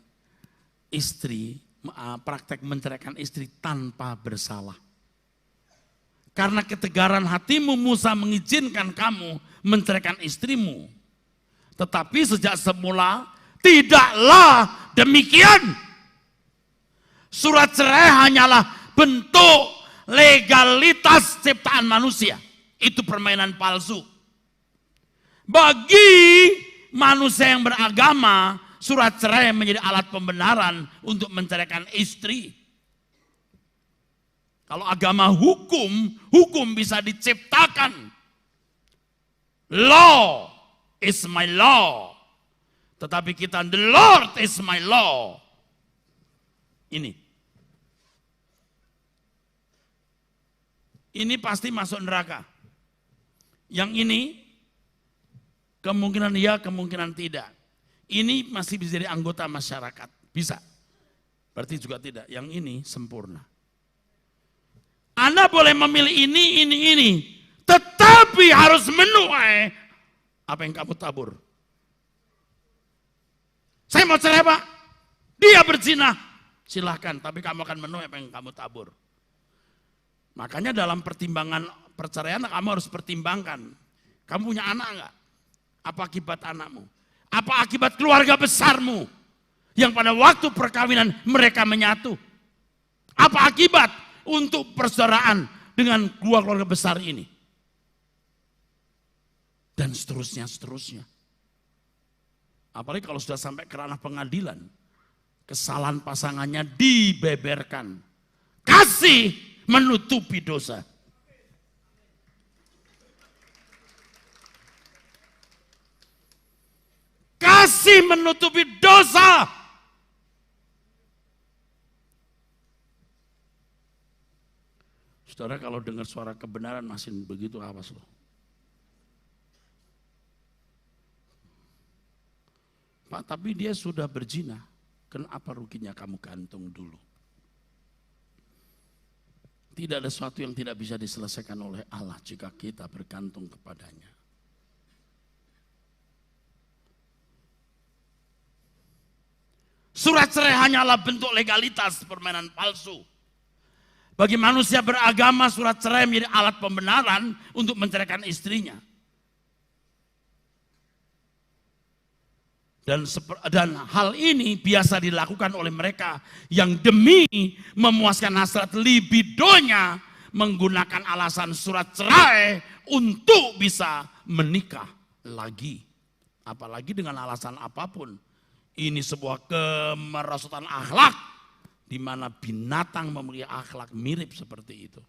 Speaker 1: istri, praktek menceraikan istri tanpa bersalah. Karena ketegaran hatimu Musa mengizinkan kamu menceraikan istrimu. Tetapi sejak semula tidaklah demikian. Surat cerai hanyalah bentuk legalitas ciptaan manusia. Itu permainan palsu. Bagi manusia yang beragama, surat cerai menjadi alat pembenaran untuk menceraikan istri. Kalau agama hukum bisa diciptakan. Law is my law. Tetapi kita, the Lord is my law. Ini pasti masuk neraka. Yang ini kemungkinan iya, kemungkinan tidak. Ini masih bisa jadi anggota masyarakat. Bisa. Berarti juga tidak. Yang ini sempurna. Anda boleh memilih ini. Tetapi harus menuai apa yang kamu tabur. Saya mau cerai, Pak. Dia berzina. Silahkan, tapi kamu akan menuai apa yang kamu tabur. Makanya dalam pertimbangan perceraian kamu harus pertimbangkan. Kamu punya anak enggak? Apa akibat anakmu? Apa akibat keluarga besarmu? Yang pada waktu perkawinan mereka menyatu. Apa akibat untuk persaudaraan dengan dua keluarga besar ini? Dan seterusnya. Apalagi kalau sudah sampai ke ranah pengadilan. Kesalahan pasangannya dibeberkan. Kasih menutupi dosa. Kasih menutupi dosa. Saudara, kalau dengar suara kebenaran masih begitu, awas loh. Pak, tapi dia sudah berzina. Kenapa ruginya kamu gantung dulu? Tidak ada sesuatu yang tidak bisa diselesaikan oleh Allah jika kita bergantung kepadanya. Surat cerai hanyalah bentuk legalitas permainan palsu. Bagi manusia beragama, surat cerai menjadi alat pembenaran untuk menceraikan istrinya. Dan hal ini biasa dilakukan oleh mereka yang demi memuaskan hasrat libidonya menggunakan alasan surat cerai untuk bisa menikah lagi. Apalagi dengan alasan apapun. Ini sebuah kemerosotan akhlak di mana binatang memiliki akhlak mirip seperti itu.